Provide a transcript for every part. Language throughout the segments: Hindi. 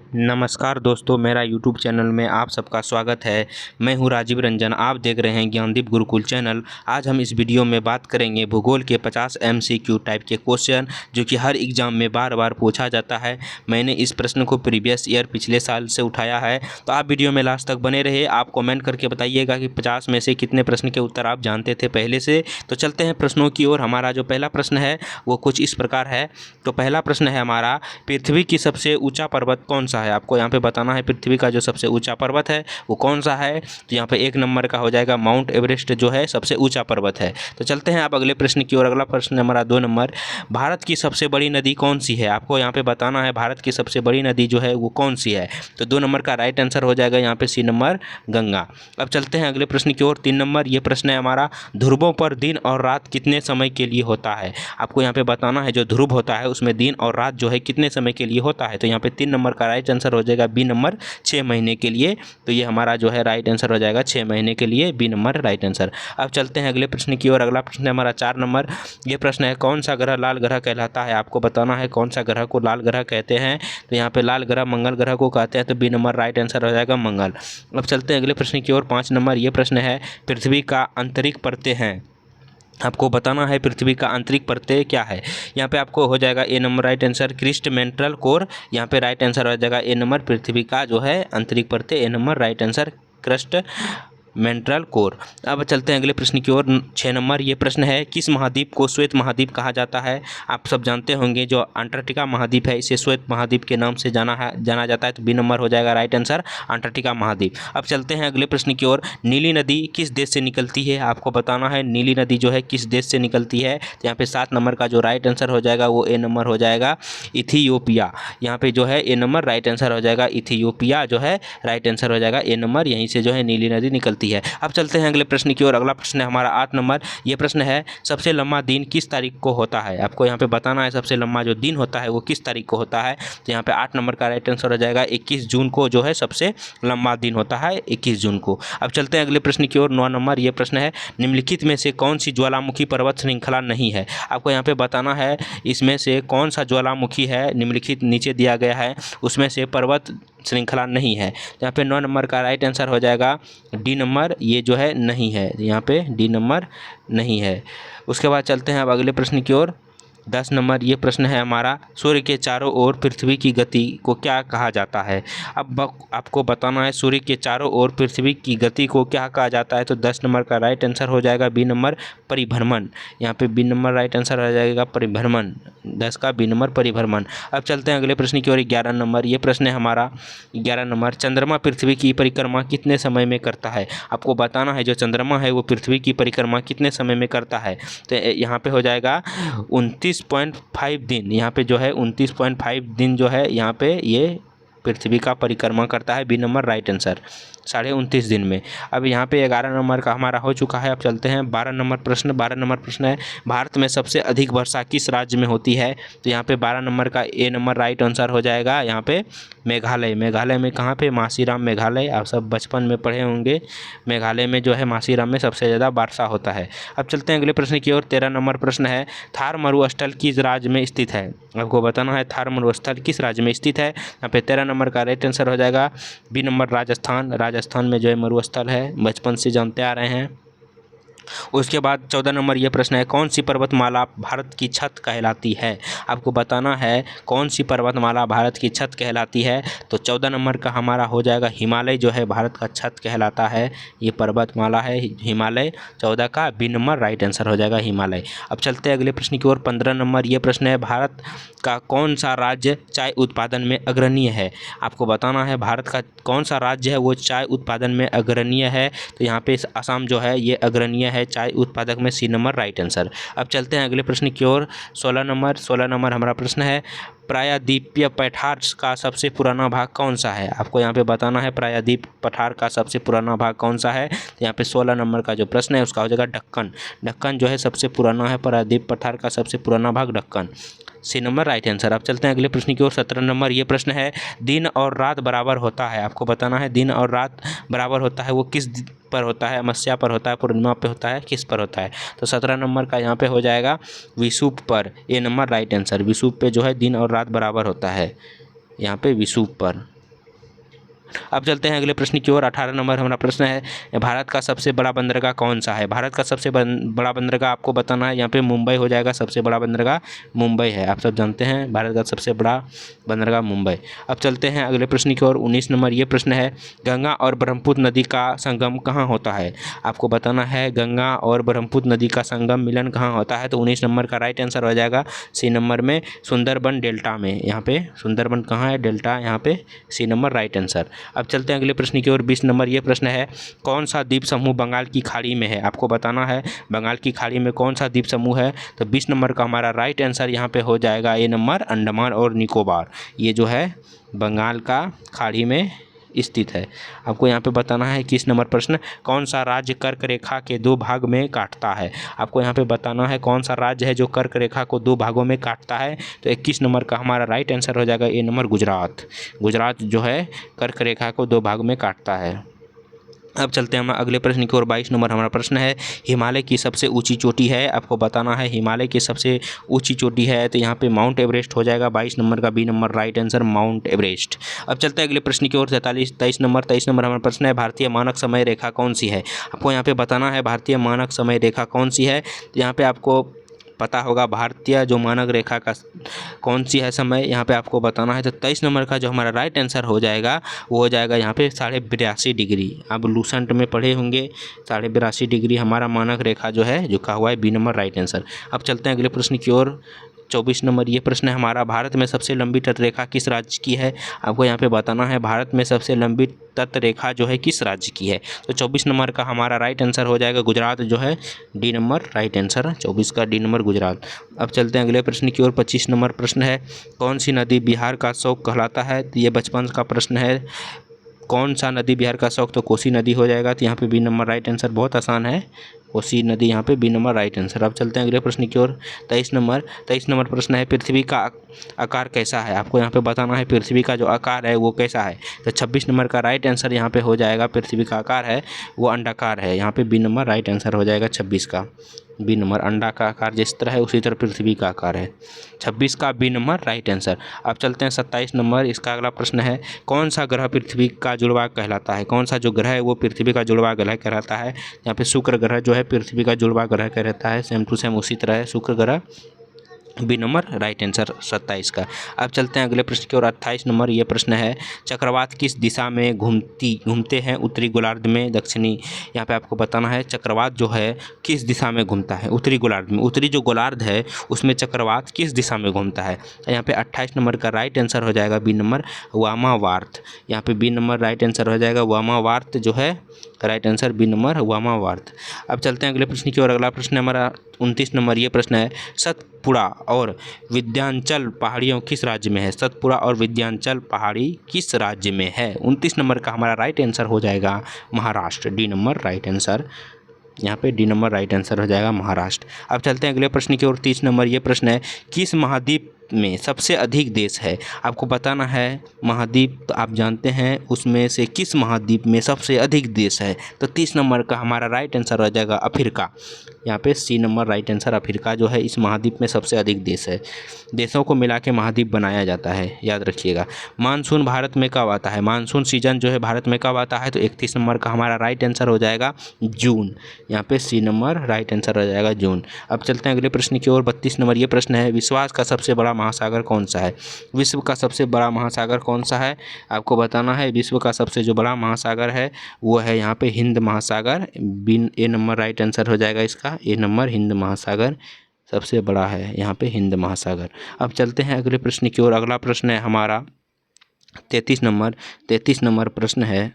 नमस्कार दोस्तों, मेरा यूट्यूब चैनल में आप सबका स्वागत है। मैं हूं राजीव रंजन, आप देख रहे हैं ज्ञानदीप गुरुकुल चैनल। आज हम इस वीडियो में बात करेंगे भूगोल के 50 MCQ टाइप के क्वेश्चन जो कि हर एग्ज़ाम में बार बार पूछा जाता है। मैंने इस प्रश्न को प्रीवियस ईयर पिछले साल से उठाया है, तो आप वीडियो में लास्ट तक बने रहे। आप कॉमेंट करके बताइएगा कि 50 में से कितने प्रश्न के उत्तर आप जानते थे पहले से। तो चलते हैं प्रश्नों की ओर। हमारा जो पहला प्रश्न है वो कुछ इस प्रकार है। तो पहला प्रश्न है हमारा, पृथ्वी की सबसे ऊँचा पर्वत कौन सा है? आपको यहाँ पे बताना है पृथ्वी का जो सबसे ऊंचा पर्वत है वो कौन सा है। तो यहाँ पे 1 नंबर का हो जाएगा माउंट एवरेस्ट, जो है सबसे ऊंचा पर्वत है। तो चलते हैं आप अगले प्रश्न की ओर। अगला प्रश्न हमारा 2 नंबर, भारत की सबसे बड़ी नदी कौन सी है? आपको यहाँ पे बताना है भारत की सबसे बड़ी नदी जो है वो कौन सी है। तो 2 नंबर का राइट आंसर हो जाएगा यहाँ पे सी नंबर, गंगा। अब चलते हैं अगले प्रश्न की ओर। 3 नंबर ये प्रश्न है हमारा, ध्रुवों पर दिन और रात कितने समय के लिए होता है? आपको यहाँ पे बताना है जो ध्रुव होता है उसमें दिन और रात जो है कितने समय के लिए होता है। तो यहाँ पे 3 नंबर का राइट आंसर हो जाएगा बी नंबर, 6 महीने के लिए। तो ये हमारा जो है राइट आंसर हो जाएगा 6 महीने के लिए, बी नंबर राइट आंसर। अब चलते हैं अगले प्रश्न की ओर। अगला प्रश्न है हमारा 4 नंबर। ये प्रश्न है, कौन सा ग्रह लाल ग्रह कहलाता है? आपको बताना है कौन सा ग्रह को लाल ग्रह कहते हैं। तो यहाँ पे लाल ग्रह मंगल ग्रह को कहते हैं, तो बी नंबर राइट आंसर हो जाएगा मंगल। अब चलते हैं अगले प्रश्न की ओर। 5 नंबर ये प्रश्न है, पृथ्वी का आंतरिक परतें हैं। आपको बताना है पृथ्वी का आंतरिक परतें क्या है। यहाँ पे आपको हो जाएगा A number right answer, crust mantle core. यहाँ पे राइट आंसर हो जाएगा ए नंबर, पृथ्वी का जो है आंतरिक परतें, A number right answer, crust mantle core. अब चलते हैं अगले प्रश्न की ओर। 6 नंबर ये प्रश्न है, किस महाद्वीप को श्वेत महाद्वीप कहा जाता है? आप सब जानते होंगे जो अंटार्कटिका महाद्वीप है इसे श्वेत महाद्वीप के नाम से जाना जाता है। तो बी नंबर हो जाएगा राइट आंसर, अंटार्कटिका महाद्वीप। अब चलते हैं अगले प्रश्न की ओर। नीली नदी किस देश से निकलती है? आपको बताना है नीली नदी जो है किस देश से निकलती है। तो यहाँ पे 7 नंबर का जो राइट आंसर हो जाएगा वो ए नंबर हो जाएगा, इथियोपिया। यहाँ पे जो है ए नंबर राइट आंसर हो जाएगा, इथियोपिया जो है राइट आंसर हो जाएगा, ए नंबर, यहीं से जो है नीली नदी निकलती है। अब चलते हैं अगले प्रश्न की ओर। अगला प्रश्न है हमारा 8 नंबर। ये प्रश्न है, सबसे लंबा दिन किस तारीख को होता है? आपको यहाँ पे बताना है सबसे लंबा जो दिन होता है वो किस तारीख को होता है। तो यहाँ पे 8 नंबर का राइट आंसर हो जाएगा 21 जून को जो है सबसे लंबा दिन होता है, 21 जून को। अब चलते हैं अगले प्रश्न की ओर। 9 नंबर ये प्रश्न है, निम्नलिखित में से कौन सी ज्वालामुखी पर्वत श्रृंखला नहीं है? आपको यहाँ पे बताना है इसमें से कौन सा ज्वालामुखी है, निम्नलिखित नीचे दिया गया है उसमें से पर्वत श्रृंखला नहीं है। यहाँ पे 9 नंबर का राइट आंसर हो जाएगा डी नंबर, ये जो है नहीं है, यहाँ पे डी नंबर नहीं है। उसके बाद चलते हैं अब अगले प्रश्न की ओर। 10 नंबर ये प्रश्न है हमारा, सूर्य के चारों ओर पृथ्वी की गति को क्या कहा जाता है? अब आपको बताना है सूर्य के चारों ओर पृथ्वी की गति को क्या कहा जाता है। तो 10 नंबर का राइट आंसर हो जाएगा बी नंबर, परिभ्रमण। यहाँ पे बी नंबर राइट आंसर हो जाएगा परिभ्रमण, 10 का बी नंबर परिभ्रमण। अब चलते हैं अगले प्रश्न की ओर। 11 नंबर ये प्रश्न है हमारा, 11 नंबर, चंद्रमा पृथ्वी की परिक्रमा कितने समय में करता है? आपको बताना है जो चंद्रमा है वो पृथ्वी की परिक्रमा कितने समय में करता है। तो यहाँ पे हो जाएगा 29.5 दिन। यहाँ पे जो है 29.5 दिन जो है यहाँ पे ये पृथ्वी का परिक्रमा करता है, बी नंबर राइट आंसर, 29.5 दिन में। अब यहाँ पे 11 नंबर का हमारा हो चुका है। अब चलते हैं 12 नंबर प्रश्न। 12 नंबर प्रश्न है, भारत में सबसे अधिक वर्षा किस राज्य में होती है? तो यहाँ पे 12 नंबर का ए नंबर राइट आंसर हो जाएगा यहाँ पे मेघालय। मेघालय में कहाँ पे? मासीराम मेघालय। आप सब बचपन में पढ़े होंगे, मेघालय में जो है मासीराम में सबसे ज़्यादा वर्षा होता है। अब चलते हैं अगले प्रश्न की ओर। 13 नंबर प्रश्न है, थार मरुस्थल किस राज्य में स्थित है? आपको बताना है थार मरुस्थल किस राज्य में स्थित है। यहाँ पे 13 नंबर का राइट आंसर हो जाएगा बी नंबर, राजस्थान। राजस्थान में जो है मरुस्थल है, बचपन से जानते आ रहे हैं। उसके बाद 14 नंबर ये प्रश्न है, कौन सी पर्वतमाला भारत की छत कहलाती है? आपको बताना है कौन सी पर्वतमाला भारत की छत कहलाती है। तो 14 नंबर का हमारा हो जाएगा हिमालय, जो है भारत का छत कहलाता है, ये पर्वतमाला है हिमालय। 14 का बी नंबर राइट आंसर हो जाएगा हिमालय। अब चलते हैं अगले प्रश्न की ओर। 15 नंबर ये प्रश्न है, भारत का कौन सा राज्य चाय उत्पादन में अग्रणीय है? आपको बताना है भारत का कौन सा राज्य है वो चाय उत्पादन में अग्रणीय है। तो यहाँ पे असम जो है ये अग्रणीय है चाय उत्पादक में, सी नंबर राइट आंसर। अब चलते हैं अगले प्रश्न की ओर। 16 नंबर हमारा प्रश्न है, प्रायद्वीपीय पठार का सबसे पुराना भाग कौन सा है? आपको यहाँ पे बताना है प्रायद्वीप पठार का सबसे पुराना भाग कौन सा है। तो यहाँ पे 16 नंबर का जो प्रश्न है उसका हो जाएगा दक्कन। दक्कन जो है सबसे पुराना है, प्रायद्वीप पठार का सबसे पुराना भाग Deccan, c number right answer. अब चलते हैं अगले प्रश्न की ओर। 17 नंबर ये प्रश्न है, दिन और रात बराबर होता है। आपको बताना है दिन और रात बराबर होता है वो किस पर होता है? अमावस्या पर होता है, पूर्णिमा पे होता है, किस पर होता है? तो 17 नंबर का यहाँ पे हो जाएगा विषुव पर, ए नंबर राइट आंसर। विषुव पे जो है दिन और रात बराबर होता है, यहाँ पे विषुव पर। अब चलते हैं अगले प्रश्न की ओर। 18 नंबर हमारा प्रश्न है, भारत का सबसे बड़ा बंदरगाह कौन सा है? भारत का सबसे बड़ा बंदरगाह आपको बताना है। यहाँ पे मुंबई हो जाएगा, सबसे बड़ा बंदरगाह मुंबई है। आप सब जानते हैं भारत का सबसे बड़ा बंदरगाह मुंबई। अब चलते हैं अगले प्रश्न की ओर। 19 नंबर ये प्रश्न है, गंगा और ब्रह्मपुत्र नदी का संगम कहाँ होता है? आपको बताना है गंगा और ब्रह्मपुत्र नदी का संगम मिलन कहाँ होता है। तो 19 नंबर का राइट आंसर हो जाएगा सी नंबर में, सुंदरबन डेल्टा में। यहाँ पे सुंदरबन कहाँ है? डेल्टा, यहाँ पे सी नंबर राइट आंसर। अब चलते हैं अगले प्रश्न की ओर। 20 नंबर ये प्रश्न है, कौन सा द्वीप समूह बंगाल की खाड़ी में है? आपको बताना है बंगाल की खाड़ी में कौन सा द्वीप समूह है। तो 20 नंबर का हमारा राइट आंसर यहाँ पे हो जाएगा ए नंबर, अंडमान और निकोबार। ये जो है बंगाल का खाड़ी में स्थित है। आपको यहाँ पे बताना है 21 नंबर प्रश्न, कौन सा राज्य कर्क रेखा के 2 भाग में काटता है? आपको यहाँ पे बताना है कौन सा राज्य है जो कर्क रेखा को 2 भागों में काटता है। तो 21 नंबर का हमारा राइट आंसर हो जाएगा ए नंबर, गुजरात। गुजरात जो है कर्क रेखा को 2 भाग में काटता है। अब चलते हैं हम अगले प्रश्न की ओर। 22 नंबर हमारा प्रश्न है, हिमालय की सबसे ऊंची चोटी है। आपको बताना है हिमालय की सबसे ऊंची चोटी है। तो यहाँ पे माउंट एवरेस्ट हो जाएगा। 22 नंबर का b number right answer, Mount Everest. अब चलते हैं अगले प्रश्न की ओर। 23 नंबर हमारा प्रश्न है, भारतीय मानक समय रेखा कौन सी है? आपको यहाँ पे बताना है भारतीय मानक समय रेखा कौन सी है। तो यहाँ पे आपको पता होगा भारतीय जो मानक रेखा का कौन सी है समय, यहाँ पे आपको बताना है। तो 23 नंबर का जो हमारा राइट आंसर हो जाएगा वो हो जाएगा यहाँ पे 82.5 डिग्री। आप लूसेंट में पढ़े होंगे, 82.5 डिग्री हमारा मानक रेखा जो है झुका हुआ है, बी नंबर राइट आंसर। अब चलते हैं अगले प्रश्न की ओर। 24 नंबर ये प्रश्न है हमारा, भारत में सबसे लंबी तटरेखा किस राज्य की है? आपको यहाँ पे बताना है भारत में सबसे लंबी तटरेखा जो है किस राज्य की है। तो 24 नंबर का हमारा राइट आंसर हो जाएगा गुजरात, जो है डी नंबर राइट आंसर, 24 का डी नंबर गुजरात। अब चलते हैं अगले प्रश्न की ओर। 25 नंबर प्रश्न है, कौन सी नदी बिहार का शौक कहलाता है? तो ये बचपन का प्रश्न है, कौन सा नदी बिहार का शौक? तो कोसी नदी हो जाएगा। तो यहाँ पे बी नंबर राइट आंसर, बहुत आसान है, कोसी नदी यहाँ पे बी नंबर राइट आंसर। अब चलते हैं अगले प्रश्न की ओर। 23 नंबर प्रश्न है, पृथ्वी का आकार कैसा है? आपको यहाँ पे बताना है पृथ्वी का जो आकार है वो कैसा है। तो 26 नंबर का राइट आंसर यहाँ पे हो जाएगा, पृथ्वी का आकार है वो अंडाकार है। यहाँ पे बी नंबर राइट आंसर हो जाएगा 26 का, बी नंबर। अंडा का आकार जिस तरह है उसी तरह पृथ्वी का आकार है, 26 का बी नंबर राइट आंसर। अब चलते हैं 27 नंबर, इसका अगला प्रश्न है, कौन सा ग्रह पृथ्वी का जुड़वा कहलाता है? कौन सा जो ग्रह है वो पृथ्वी का जुड़वा ग्रह कहलाता है? यहाँ पे शुक्र ग्रह जो है पृथ्वी का जुड़वा ग्रह कहलाता है। सेम टू सेम उसी तरह है शुक्र ग्रह, बी नंबर राइट आंसर 27 का। अब चलते हैं अगले प्रश्न की ओर। 28 नंबर ये प्रश्न है, चक्रवात किस दिशा में घूमते हैं? उत्तरी गोलार्ध में, दक्षिणी? यहाँ पे आपको बताना है चक्रवात जो है किस दिशा में घूमता है? उत्तरी गोलार्ध में। उत्तरी जो गोलार्ध है उसमें चक्रवात किस दिशा में घूमता है? यहाँ पे 28 नंबर का राइट आंसर हो जाएगा बी नंबर, वामावार्त। यहाँ पे बी नंबर राइट आंसर हो जाएगा, वामावार्त जो है राइट आंसर, बी नंबर वामावार्त। अब चलते हैं अगले प्रश्न की ओर। अगला प्रश्न हमारा 29 नंबर ये प्रश्न है, सतपुड़ा और विंध्याचल पहाड़ियों किस राज्य में है? सतपुड़ा और विंध्याचल पहाड़ी किस राज्य में है? 29 नंबर का हमारा राइट आंसर हो जाएगा Maharashtra, D number right answer. यहाँ पे डी नंबर राइट आंसर हो जाएगा महाराष्ट्र। अब चलते हैं अगले प्रश्न की ओर। 30 नंबर ये प्रश्न है, किस महाद्वीप में सबसे अधिक देश है? आपको बताना है महाद्वीप, तो आप जानते हैं उसमें से किस महाद्वीप में सबसे अधिक देश है। तो 30 नंबर का हमारा राइट आंसर हो जाएगा अफ्रीका। यहाँ पे c number right answer, Africa जो है इस महाद्वीप में सबसे अधिक देश है। देशों को मिला के महाद्वीप बनाया जाता है, याद रखिएगा। मानसून भारत में कब आता है? मानसून सीजन जो है भारत में कब आता है? तो 31 नंबर का हमारा राइट आंसर हो जाएगा जून। यहाँ पे सी नंबर राइट आंसर हो जाएगा जून। अब चलते हैं अगले प्रश्न की ओर। 32 नंबर ये प्रश्न है, विश्व का सबसे बड़ा महासागर कौन सा है? विश्व का सबसे बड़ा महासागर कौन सा है? आपको बताना है विश्व का सबसे जो बड़ा महासागर है वो है यहाँ पे हिंद महासागर, बिन ए नंबर राइट आंसर हो जाएगा इसका, ए नंबर हिंद महासागर सबसे बड़ा है यहाँ पे हिंद महासागर। अब चलते हैं अगले प्रश्न की ओर। अगला प्रश्न है हमारा 33 नंबर प्रश्न है,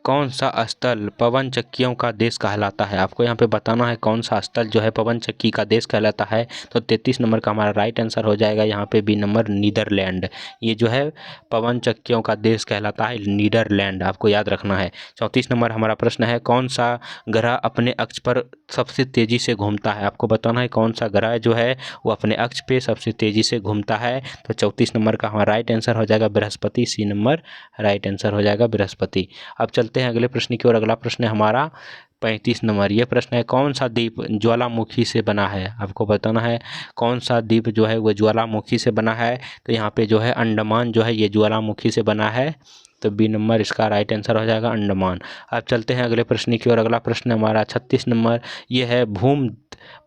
कौन सा स्थल पवन चक्कियों का देश कहलाता है? आपको यहाँ पे बताना है कौन सा स्थल जो है पवन चक्की का देश कहलाता है। तो 33 नंबर का हमारा राइट आंसर हो जाएगा यहाँ पे बी नंबर नीदरलैंड। ये जो है पवन चक्कियों का देश कहलाता है नीदरलैंड, आपको याद रखना है। 34 नंबर हमारा प्रश्न है, कौन सा ग्रह अपने अक्ष पर सबसे तेज़ी से घूमता है? आपको बताना है कौन सा ग्रह जो है वो अपने अक्ष पे सबसे तेज़ी से घूमता है। तो 34 नंबर का हमारा राइट आंसर हो जाएगा Brihaspati, c number right answer हो जाएगा बृहस्पति। अब चलते हैं अगले प्रश्न की ओर। अगला प्रश्न है हमारा 35 नंबर ये प्रश्न है, कौन सा द्वीप ज्वालामुखी से बना है? आपको बताना है कौन सा द्वीप जो है वो ज्वालामुखी से बना है। तो यहाँ पे जो है अंडमान जो है ये ज्वालामुखी से बना है। तो बी नंबर इसका राइट आंसर हो जाएगा अंडमान। अब चलते हैं अगले प्रश्न की ओर। अगला प्रश्न हमारा 36 नंबर ये है,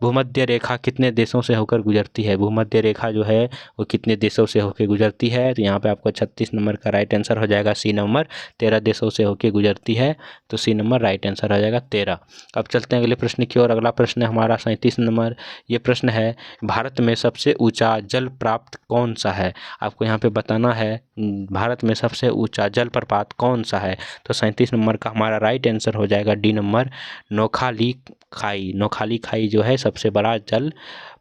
भूमध्य रेखा कितने देशों से होकर गुजरती है? भूमध्य रेखा जो है वो कितने देशों से होकर गुजरती है? तो यहाँ पे आपको 36 नंबर का राइट आंसर हो जाएगा सी नंबर, 13 देशों से होकर गुजरती है, तो सी नंबर राइट आंसर हो जाएगा 13। अब चलते हैं अगले प्रश्न की ओर। अगला प्रश्न हमारा 37 नंबर ये प्रश्न है, भारत में सबसे ऊंचा जल प्राप्त कौन सा है? आपको यहाँ पे बताना है भारत में सबसे ऊंचा जलप्रपात कौन सा है। तो 37 नंबर का हमारा राइट आंसर हो जाएगा डी नंबर, नोखाली खाई। नोखाली खाई जो है सबसे बड़ा जल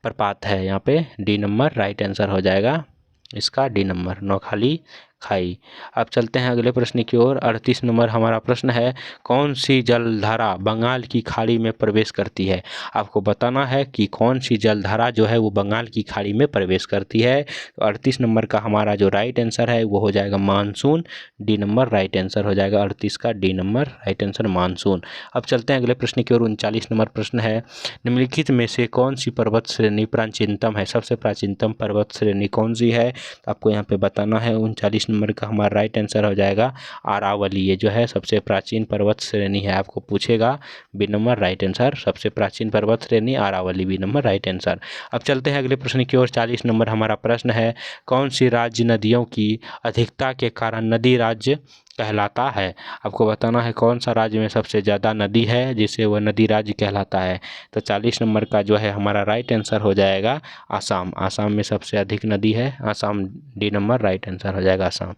प्रपात है। यहाँ पे डी नंबर राइट आंसर हो जाएगा इसका, डी नंबर नोखाली खाई। अब चलते हैं अगले प्रश्न की ओर। 38 नंबर हमारा प्रश्न है, कौन सी जलधारा बंगाल की खाड़ी में प्रवेश करती है? आपको बताना है कि कौन सी जलधारा जो है वो बंगाल की खाड़ी में प्रवेश करती है। तो 38 नंबर का हमारा जो राइट आंसर है वो हो जाएगा monsoon, D number right answer हो जाएगा 38 का, D number right answer monsoon. अब चलते हैं अगले प्रश्न की ओर। 39 नंबर प्रश्न है, निम्नलिखित में से कौन सी पर्वत श्रेणी प्राचीनतम है? सबसे प्राचीनतम पर्वत श्रेणी कौन सी है? तो आपको यहाँ पे बताना है। 39 नंबर का हमारा राइट आंसर हो जाएगा अरावली। ये जो है सबसे प्राचीन पर्वत श्रेणी है, आपको पूछेगा, बी नंबर राइट आंसर, सबसे प्राचीन पर्वत श्रेणी Aravalli, b number right answer. अब चलते हैं अगले प्रश्न की ओर। 40 नंबर हमारा प्रश्न है, कौन सी राज्य नदियों की अधिकता के कारण नदी राज्य कहलाता है? आपको बताना है कौन सा राज्य में सबसे ज़्यादा नदी है जिसे वह नदी राज्य कहलाता है। तो 40 नंबर का जो है हमारा राइट आंसर हो जाएगा आसाम। आसाम में सबसे अधिक नदी है Assam, D number right answer हो जाएगा आसाम।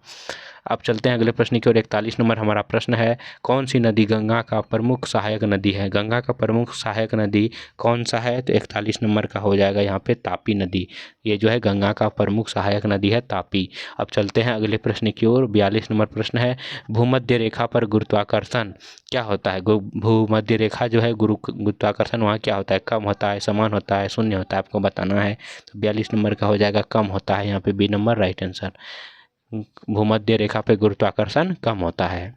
अब चलते हैं अगले प्रश्न की ओर। 41 नंबर हमारा प्रश्न है, कौन सी नदी गंगा का प्रमुख सहायक नदी है? गंगा का प्रमुख सहायक नदी कौन सा है? तो 41 नंबर का हो जाएगा यहाँ पे तापी नदी। ये जो है गंगा का प्रमुख सहायक नदी है तापी। अब चलते हैं अगले प्रश्न की ओर। 42 नंबर प्रश्न है, भूमध्य रेखा पर गुरुत्वाकर्षण क्या होता है? भूमध्य रेखा जो है गुरुत्वाकर्षण वहाँ क्या होता है? कम होता है, समान होता है, शून्य होता है? आपको बताना है। तो 42 नंबर का हो जाएगा कम होता है, यहाँ पे बी नंबर राइट आंसर, भूमध्य रेखा पे गुरुत्वाकर्षण कम होता है।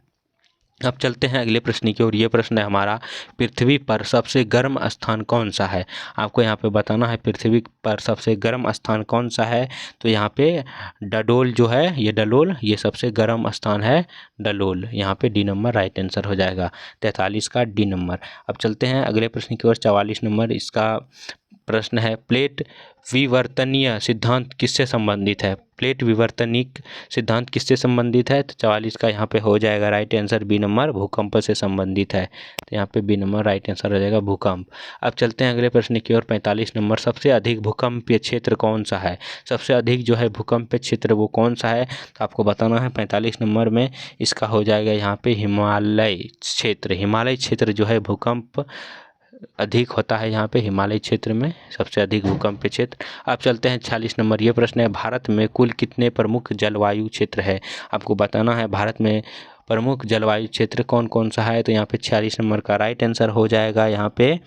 अब चलते हैं अगले प्रश्न की ओर। ये प्रश्न है हमारा, पृथ्वी पर सबसे गर्म स्थान कौन सा है? आपको यहाँ पे बताना है पृथ्वी पर सबसे गर्म स्थान कौन सा है। तो यहाँ पे डडोल जो है, ये डलोल, ये सबसे गर्म स्थान है डलोल, यहाँ पे डी नंबर राइट आंसर हो जाएगा 43 का, डी नंबर। अब चलते हैं अगले प्रश्न की ओर। 44 नंबर इसका प्रश्न है, प्लेट विवर्तनीय सिद्धांत किससे संबंधित है? प्लेट विवर्तनिक सिद्धांत किससे संबंधित है? तो 44 का यहाँ पे हो जाएगा राइट आंसर, बी नंबर भूकंप से संबंधित है। तो यहाँ पे बी नंबर राइट आंसर हो जाएगा भूकंप। अब चलते हैं अगले प्रश्न की ओर। 45 नंबर, सबसे अधिक भूकंपीय क्षेत्र कौन सा है? सबसे अधिक जो है भूकंपीय क्षेत्र वो कौन सा है? तो आपको बताना है 45 नंबर में इसका हो जाएगा यहाँ पे हिमालय क्षेत्र। हिमालय क्षेत्र जो है भूकंप अधिक होता है, यहाँ पे हिमालय क्षेत्र में सबसे अधिक भूकंपीय क्षेत्र। अब चलते हैं 46 नंबर। ये प्रश्न है, भारत में कुल कितने प्रमुख जलवायु क्षेत्र है? आपको बताना है भारत में प्रमुख जलवायु क्षेत्र कौन कौन सा है। तो यहाँ पे 46 नंबर का राइट आंसर हो जाएगा यहाँ पे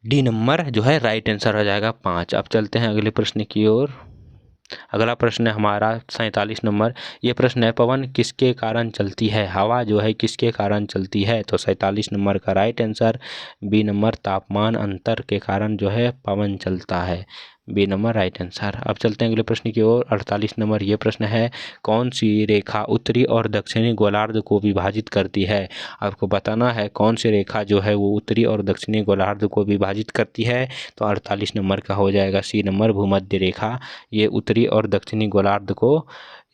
डी नंबर जो है राइट आंसर हो जाएगा 5। अब चलते हैं अगले प्रश्न की ओर। अगला प्रश्न है हमारा 47 नंबर। ये प्रश्न है, पवन किसके कारण चलती है? हवा जो है किसके कारण चलती है? तो 47 नंबर का राइट आंसर बी नंबर, तापमान अंतर के कारण जो है पवन चलता है, बी नंबर राइट आंसर। अब चलते हैं अगले प्रश्न की ओर। 48 नंबर ये प्रश्न है, कौन सी रेखा उत्तरी और दक्षिणी गोलार्ध को विभाजित करती है? आपको बताना है कौन सी रेखा जो है वो उत्तरी और दक्षिणी गोलार्ध को विभाजित करती है। तो 48 नंबर का हो जाएगा सी नंबर, भूमध्य रेखा। ये उत्तरी और दक्षिणी गोलार्ध को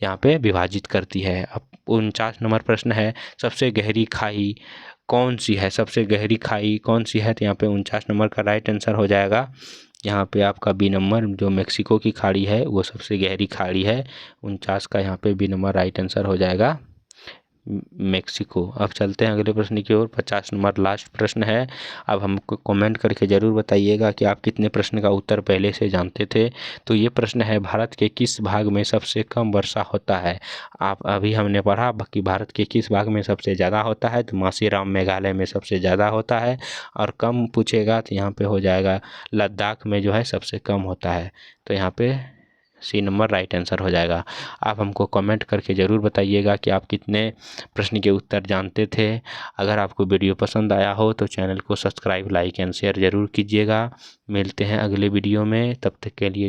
यहाँ पे विभाजित करती है। अब 49 नंबर प्रश्न है, सबसे गहरी खाई कौन सी है? सबसे गहरी खाई कौन सी है? तो यहाँ पे 49 नंबर का राइट आंसर हो जाएगा यहाँ पे आपका बी नंबर, जो मेक्सिको की खाड़ी है वो सबसे गहरी खाड़ी है। 49 का यहाँ पे बी नंबर राइट आंसर हो जाएगा मेक्सिको। अब चलते हैं अगले प्रश्न की ओर। 50 नंबर लास्ट प्रश्न है। अब हमको कमेंट करके ज़रूर बताइएगा कि आप कितने प्रश्न का उत्तर पहले से जानते थे। तो ये प्रश्न है, भारत के किस भाग में सबसे कम वर्षा होता है? आप अभी हमने पढ़ा कि भारत के किस भाग में सबसे ज़्यादा होता है। तो मासीराम मेघालय में सबसे ज़्यादा होता है, और कम पूछेगा तो यहाँ पे हो जाएगा लद्दाख में जो है सबसे कम होता है। तो यहाँ पे सी नंबर राइट आंसर हो जाएगा। आप हमको कमेंट करके ज़रूर बताइएगा कि आप कितने प्रश्न के उत्तर जानते थे। अगर आपको वीडियो पसंद आया हो तो चैनल को सब्सक्राइब, लाइक एंड शेयर ज़रूर कीजिएगा। मिलते हैं अगले वीडियो में, तब तक के लिए